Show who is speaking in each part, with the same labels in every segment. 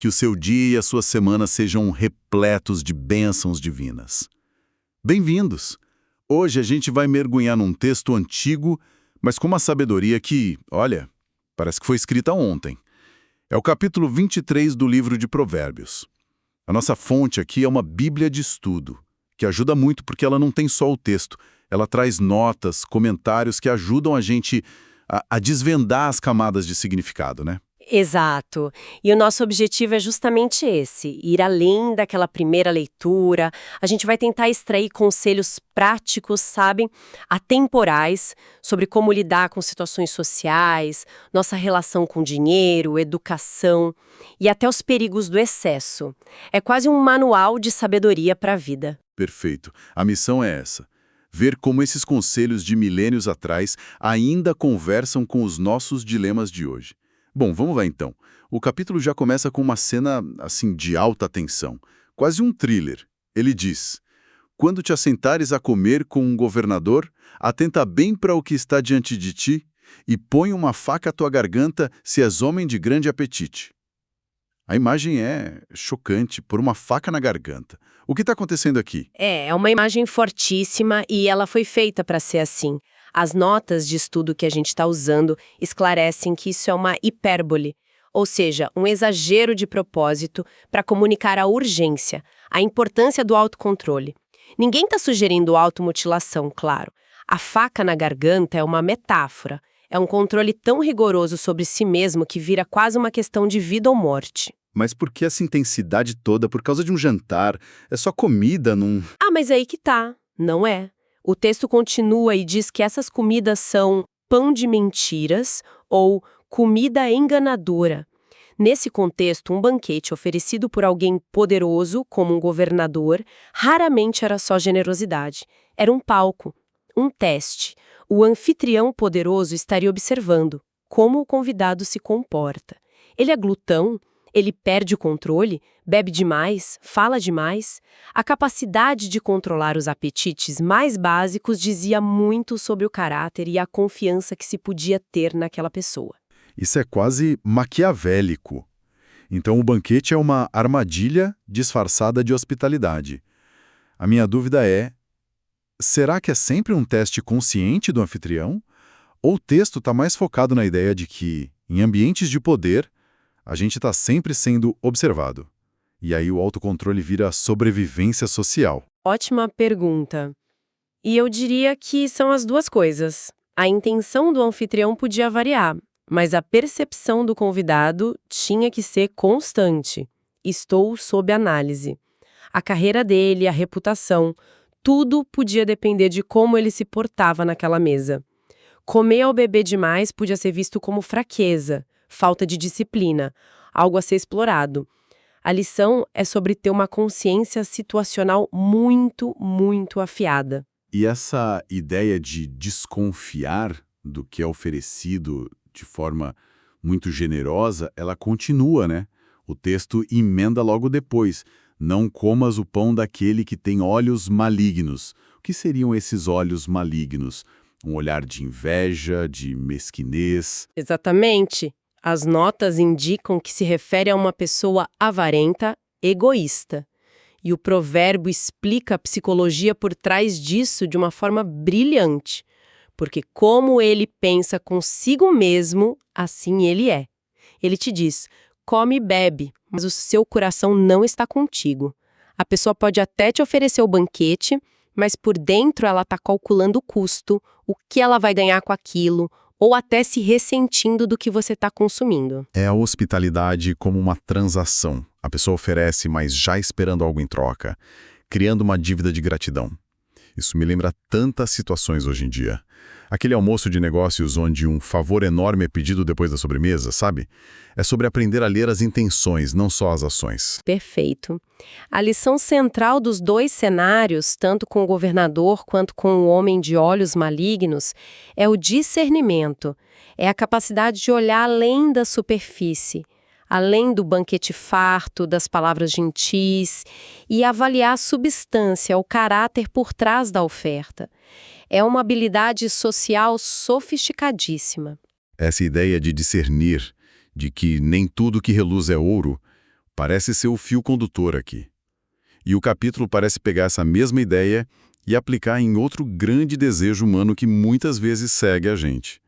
Speaker 1: Que o seu dia e a sua semana sejam repletos de bênçãos divinas. Bem-vindos! Hoje a gente vai mergulhar num texto antigo, mas com uma sabedoria que, olha, parece que foi escrita ontem. É o capítulo 23 do livro de Provérbios. A nossa fonte aqui é uma bíblia de estudo, que ajuda muito porque ela não tem só o texto, ela traz notas, comentários que ajudam a gente a desvendar as camadas de significado, né?
Speaker 2: Exato. E o nosso objetivo é justamente esse, ir além daquela primeira leitura. A gente vai tentar extrair conselhos práticos, sabem, atemporais, sobre como lidar com situações sociais, nossa relação com dinheiro, educação e até os perigos do excesso. É quase um manual de sabedoria para a vida.
Speaker 1: Perfeito. A missão é essa. Ver como esses conselhos de milênios atrás ainda conversam com os nossos dilemas de hoje. Bom, vamos lá então. O capítulo já começa com uma cena, assim, de alta tensão. Quase um thriller. Ele diz: quando te assentares a comer com um governador, atenta bem para o que está diante de ti e põe uma faca à tua garganta se és homem de grande apetite. A imagem é chocante, pôr uma faca na garganta. O que está acontecendo aqui?
Speaker 2: É uma imagem fortíssima e ela foi feita para ser assim. As notas de estudo que a gente está usando esclarecem que isso é uma hipérbole, ou seja, um exagero de propósito para comunicar a urgência, a importância do autocontrole. Ninguém está sugerindo automutilação, claro. A faca na garganta é uma metáfora. É um controle tão rigoroso sobre si mesmo que vira quase uma questão de vida ou morte.
Speaker 1: Mas por que essa intensidade toda? Por causa de um jantar? É só comida, não...
Speaker 2: Ah, mas aí que tá. Não é. O texto continua e diz que essas comidas são pão de mentiras ou comida enganadora. Nesse contexto, um banquete oferecido por alguém poderoso, como um governador, raramente era só generosidade. Era um palco, um teste. O anfitrião poderoso estaria observando como o convidado se comporta. Ele é glutão? Ele perde o controle? Bebe demais? Fala demais? A capacidade de controlar os apetites mais básicos dizia muito sobre o caráter e a confiança que se podia ter naquela pessoa.
Speaker 1: Isso é quase maquiavélico. Então o banquete é uma armadilha disfarçada de hospitalidade. A minha dúvida é, será que é sempre um teste consciente do anfitrião? Ou o texto está mais focado na ideia de que, em ambientes de poder, a gente está sempre sendo observado. E aí o autocontrole vira sobrevivência social.
Speaker 2: Ótima pergunta. E eu diria que são as duas coisas. A intenção do anfitrião podia variar, mas a percepção do convidado tinha que ser constante. Estou sob análise. A carreira dele, a reputação, tudo podia depender de como ele se portava naquela mesa. Comer ou beber demais podia ser visto como fraqueza, falta de disciplina, algo a ser explorado. A lição é sobre ter uma consciência situacional muito, muito afiada.
Speaker 1: E essa ideia de desconfiar do que é oferecido de forma muito generosa, ela continua, né? O texto emenda logo depois. Não comas o pão daquele que tem olhos malignos. O que seriam esses olhos malignos? Um olhar de inveja, de mesquinez.
Speaker 2: Exatamente. As notas indicam que se refere a uma pessoa avarenta, egoísta. E o provérbio explica a psicologia por trás disso de uma forma brilhante. Porque como ele pensa consigo mesmo, assim ele é. Ele te diz, come e bebe, mas o seu coração não está contigo. A pessoa pode até te oferecer o banquete, mas por dentro ela está calculando o custo, o que ela vai ganhar com aquilo, ou até se ressentindo do que você está consumindo.
Speaker 1: É a hospitalidade como uma transação. A pessoa oferece, mas já esperando algo em troca, criando uma dívida de gratidão. Isso me lembra tantas situações hoje em dia. Aquele almoço de negócios onde um favor enorme é pedido depois da sobremesa, sabe? É sobre aprender a ler as intenções, não só as ações.
Speaker 2: Perfeito. A lição central dos dois cenários, tanto com o governador quanto com o homem de olhos malignos, é o discernimento. É a capacidade de olhar além da superfície, além do banquete farto, das palavras gentis, e avaliar a substância, o caráter por trás da oferta. É uma habilidade social sofisticadíssima.
Speaker 1: Essa ideia de discernir, de que nem tudo que reluz é ouro, Parece ser o fio condutor aqui. E o capítulo parece pegar essa mesma ideia e aplicar em outro grande desejo humano que muitas vezes segue a gente: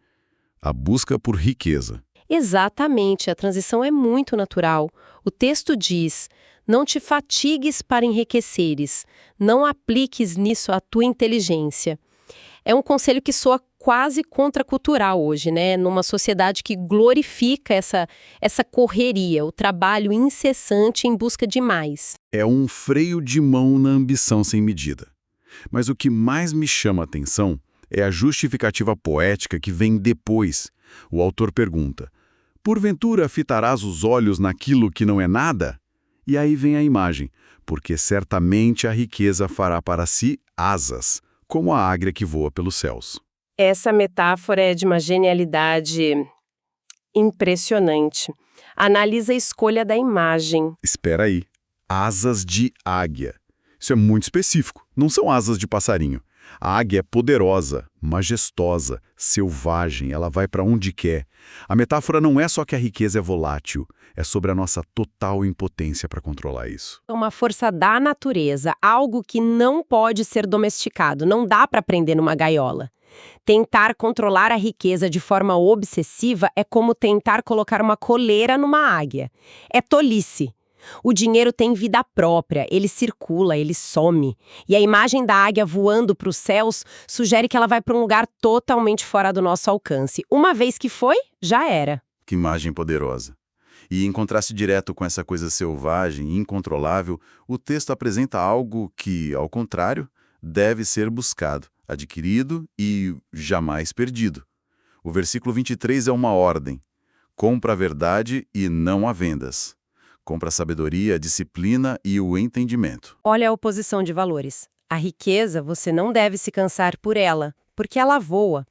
Speaker 1: a busca por riqueza.
Speaker 2: Exatamente, a transição é muito natural. O texto diz: não te fatigues para enriqueceres, não apliques nisso a tua inteligência. É um conselho que soa quase contracultural hoje, né? Numa sociedade que glorifica essa correria, o trabalho incessante em busca de mais.
Speaker 1: É um freio de mão na ambição sem medida. Mas o que mais me chama a atenção é a justificativa poética que vem depois. O autor pergunta: porventura fitarás os olhos naquilo que não é nada? E aí vem a imagem: porque certamente a riqueza fará para si asas, como a águia que voa pelos céus.
Speaker 2: Essa metáfora é de uma genialidade impressionante. Analisa a escolha da imagem.
Speaker 1: Espera aí, asas de águia. Isso é muito específico, não são asas de passarinho. A águia é poderosa, majestosa, selvagem, ela vai para onde quer. A metáfora não é só que a riqueza é volátil, é sobre a nossa total impotência para controlar isso.
Speaker 2: É uma força da natureza, algo que não pode ser domesticado, não dá para prender numa gaiola. Tentar controlar a riqueza de forma obsessiva é como tentar colocar uma coleira numa águia. É tolice. O dinheiro tem vida própria, ele circula, ele some. E a imagem da águia voando para os céus sugere que ela vai para um lugar totalmente fora do nosso alcance. Uma vez que foi, já era.
Speaker 1: Que imagem poderosa. E em contraste direto com essa coisa selvagem e incontrolável, o texto apresenta algo que, ao contrário, deve ser buscado, adquirido e jamais perdido. O versículo 23 é uma ordem: compra a verdade e não a vendas. Compra a sabedoria, a disciplina e o entendimento.
Speaker 2: Olha a oposição de valores. A riqueza, você não deve se cansar por ela, porque ela voa.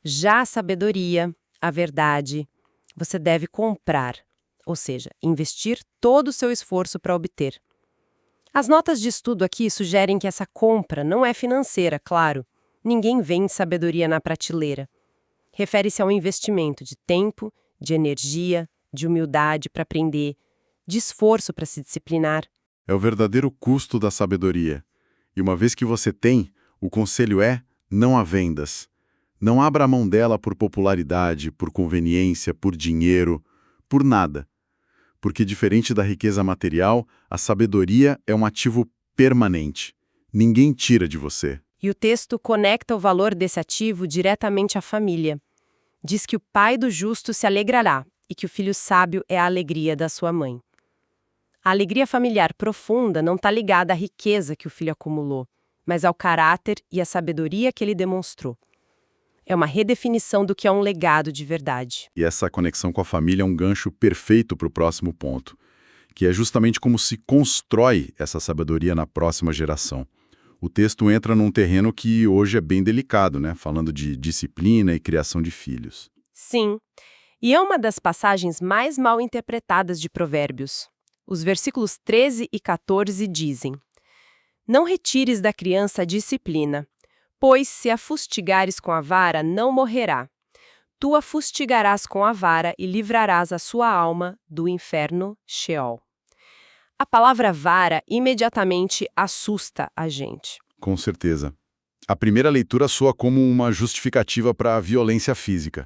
Speaker 2: Já a sabedoria, a verdade, você deve comprar, ou seja, investir todo o seu esforço para obter. As notas de estudo aqui sugerem que essa compra não é financeira, claro. Ninguém vende sabedoria na prateleira. Refere-se a um investimento de tempo, de energia, de humildade para aprender, de esforço para se disciplinar.
Speaker 1: É o verdadeiro custo da sabedoria. E uma vez que você tem, o conselho é: não a vendas. Não abra a mão dela por popularidade, por conveniência, por dinheiro, por nada. Porque, diferente da riqueza material, a sabedoria é um ativo permanente. Ninguém tira de você.
Speaker 2: E o texto conecta o valor desse ativo diretamente à família. Diz que o pai do justo se alegrará e que o filho sábio é a alegria da sua mãe. A alegria familiar profunda não está ligada à riqueza que o filho acumulou, mas ao caráter e à sabedoria que ele demonstrou. É uma redefinição do que é um legado de verdade.
Speaker 1: E essa conexão com a família é um gancho perfeito para o próximo ponto, que é justamente como se constrói essa sabedoria na próxima geração. O texto entra num terreno que hoje é bem delicado, né? Falando de disciplina e criação de filhos.
Speaker 2: Sim, e é uma das passagens mais mal interpretadas de Provérbios. Os versículos 13 e 14 dizem: não retires da criança a disciplina, pois se a fustigares com a vara, não morrerá. Tu a fustigarás com a vara e livrarás a sua alma do inferno Sheol. A palavra vara imediatamente assusta a gente.
Speaker 1: Com certeza. A primeira leitura soa como uma justificativa para a violência física.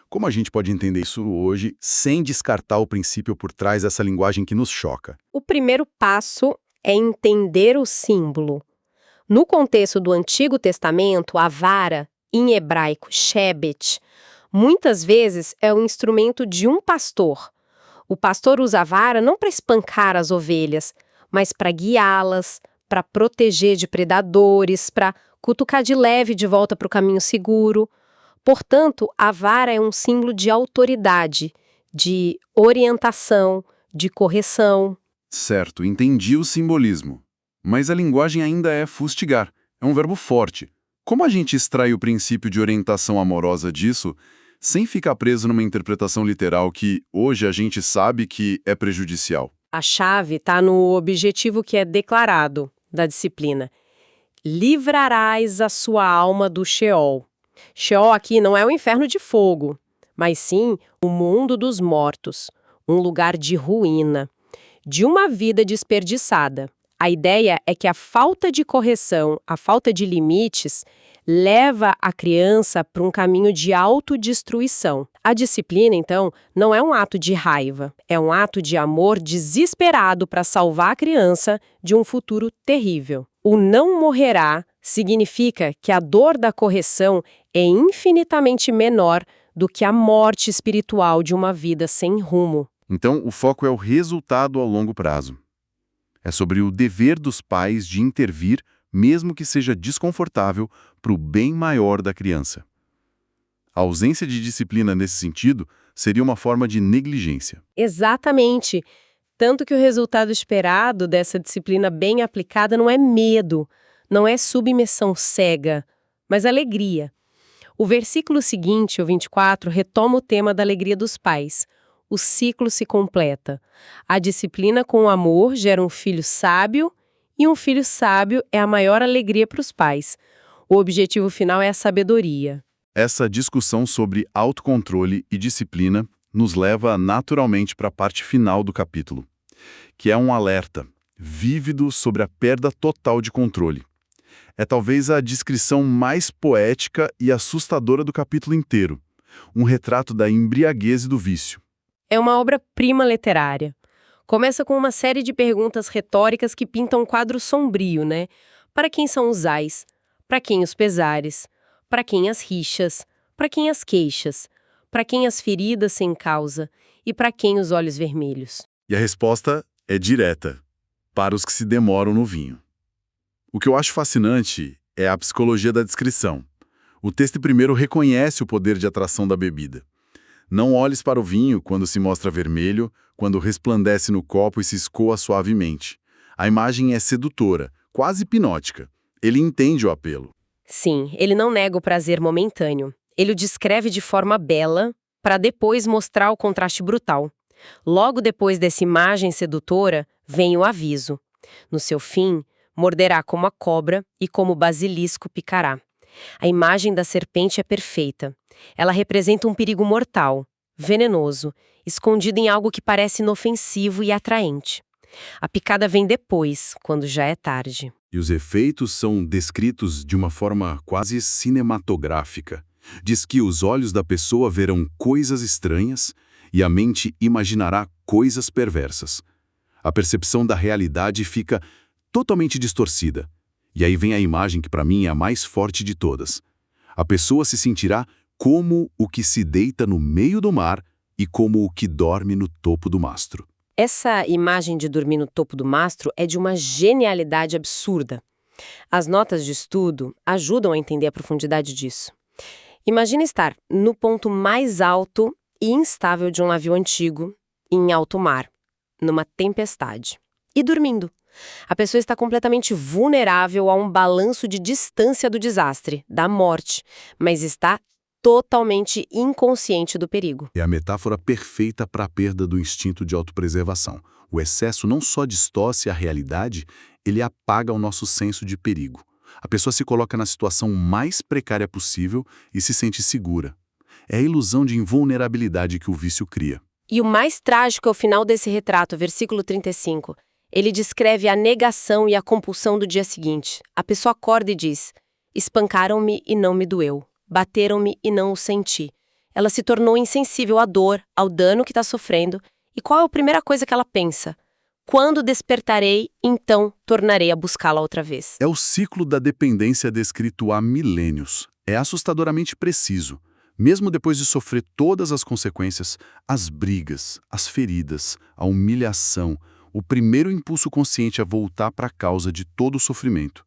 Speaker 1: Como a gente pode entender isso hoje sem descartar o princípio por trás dessa linguagem que nos choca?
Speaker 2: O primeiro passo é entender o símbolo. No contexto do Antigo Testamento, a vara, em hebraico, shebet, muitas vezes é o instrumento de um pastor. O pastor usa a vara não para espancar as ovelhas, mas para guiá-las, para proteger de predadores, para cutucar de leve de volta para o caminho seguro. Portanto, a vara é um símbolo de autoridade, de orientação, de correção.
Speaker 1: Certo, entendi o simbolismo. Mas a linguagem ainda é fustigar. É um verbo forte. Como a gente extrai o princípio de orientação amorosa disso, sem ficar preso numa interpretação literal que hoje a gente sabe que é prejudicial?
Speaker 2: A chave está no objetivo que é declarado da disciplina. Livrarás a sua alma do Sheol. Sheol aqui não é o inferno de fogo, mas sim o mundo dos mortos, um lugar de ruína, de uma vida desperdiçada. A ideia é que a falta de correção, a falta de limites, leva a criança para um caminho de autodestruição. A disciplina, então, não é um ato de raiva, é um ato de amor desesperado para salvar a criança de um futuro terrível. O não morrerá significa que a dor da correção é infinitamente menor do que a morte espiritual de uma vida sem rumo.
Speaker 1: Então, o foco é o resultado ao longo prazo. É sobre o dever dos pais de intervir, mesmo que seja desconfortável, para o bem maior da criança. A ausência de disciplina nesse sentido seria uma forma de negligência.
Speaker 2: Exatamente. Tanto que o resultado esperado dessa disciplina bem aplicada não é medo, não é submissão cega, mas alegria. O versículo seguinte, o 24, retoma o tema da alegria dos pais. O ciclo se completa. A disciplina com o amor gera um filho sábio, e um filho sábio é a maior alegria para os pais. O objetivo final é a sabedoria.
Speaker 1: Essa discussão sobre autocontrole e disciplina nos leva naturalmente para a parte final do capítulo, que é um alerta vívido sobre a perda total de controle. É talvez a descrição mais poética e assustadora do capítulo inteiro, um retrato da embriaguez e do vício.
Speaker 2: É uma obra-prima literária. Começa com uma série de perguntas retóricas que pintam um quadro sombrio, né? Para quem são os ais? Para quem os pesares? Para quem as rixas? Para quem as queixas? Para quem as feridas sem causa? E para quem os olhos vermelhos?
Speaker 1: E a resposta é direta: para os que se demoram no vinho. O que eu acho fascinante é a psicologia da descrição. O texto primeiro reconhece o poder de atração da bebida. Não olhes para o vinho quando se mostra vermelho, quando resplandece no copo e se escoa suavemente. A imagem é sedutora, quase hipnótica. Ele entende o apelo.
Speaker 2: Sim, ele não nega o prazer momentâneo. Ele o descreve de forma bela, para depois mostrar o contraste brutal. Logo depois dessa imagem sedutora, vem o aviso. No seu fim, morderá como a cobra e como o basilisco picará. A imagem da serpente é perfeita. Ela representa um perigo mortal, venenoso, escondido em algo que parece inofensivo e atraente. A picada vem depois, quando já é tarde.
Speaker 1: E os efeitos são descritos de uma forma quase cinematográfica. Diz que os olhos da pessoa verão coisas estranhas e a mente imaginará coisas perversas. A percepção da realidade fica totalmente distorcida. E aí vem a imagem que para mim é a mais forte de todas. A pessoa se sentirá como o que se deita no meio do mar e como o que dorme no topo do mastro.
Speaker 2: Essa imagem de dormir no topo do mastro é de uma genialidade absurda. As notas de estudo ajudam a entender a profundidade disso. Imagina estar no ponto mais alto e instável de um navio antigo, em alto mar, numa tempestade, e dormindo. A pessoa está completamente vulnerável a um balanço de distância do desastre, da morte, mas está totalmente inconsciente do perigo.
Speaker 1: É a metáfora perfeita para a perda do instinto de autopreservação. O excesso não só distorce a realidade, ele apaga o nosso senso de perigo. A pessoa se coloca na situação mais precária possível e se sente segura. É a ilusão de invulnerabilidade que o vício cria.
Speaker 2: E o mais trágico é o final desse retrato, versículo 35. Ele descreve a negação e a compulsão do dia seguinte. A pessoa acorda e diz: espancaram-me e não me doeu. Bateram-me e não o senti. Ela se tornou insensível à dor, ao dano que está sofrendo. E qual é a primeira coisa que ela pensa? Quando despertarei, então tornarei a buscá-la outra vez.
Speaker 1: É o ciclo da dependência descrito há milênios. É assustadoramente preciso. Mesmo depois de sofrer todas as consequências, as brigas, as feridas, a humilhação, o primeiro impulso consciente é voltar para a causa de todo o sofrimento.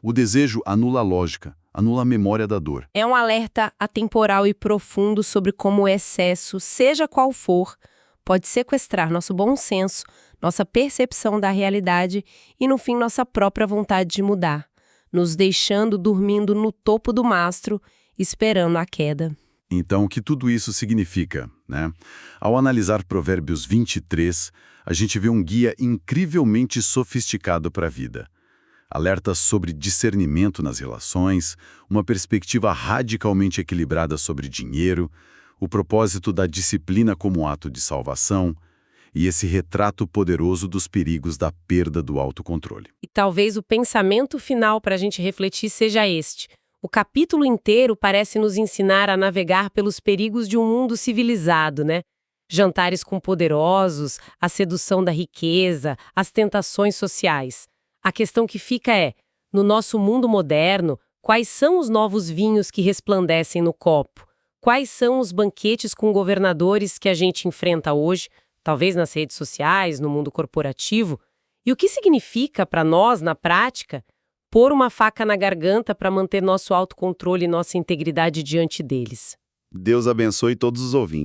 Speaker 1: O desejo anula a lógica, anula a memória da dor.
Speaker 2: É um alerta atemporal e profundo sobre como o excesso, seja qual for, pode sequestrar nosso bom senso, nossa percepção da realidade e, no fim, nossa própria vontade de mudar, nos deixando dormindo no topo do mastro, esperando a queda.
Speaker 1: Então, o que tudo isso significa, né? Ao analisar Provérbios 23, a gente vê um guia incrivelmente sofisticado para a vida. Alerta sobre discernimento nas relações, uma perspectiva radicalmente equilibrada sobre dinheiro, o propósito da disciplina como ato de salvação, e esse retrato poderoso dos perigos da perda do autocontrole.
Speaker 2: E talvez o pensamento final para a gente refletir seja este. O capítulo inteiro parece nos ensinar a navegar pelos perigos de um mundo civilizado, né? Jantares com poderosos, a sedução da riqueza, as tentações sociais. A questão que fica é, no nosso mundo moderno, quais são os novos vinhos que resplandecem no copo? Quais são os banquetes com governadores que a gente enfrenta hoje, talvez nas redes sociais, no mundo corporativo? E o que significa para nós, na prática, pôr uma faca na garganta para manter nosso autocontrole e nossa integridade diante deles?
Speaker 1: Deus abençoe todos os ouvintes.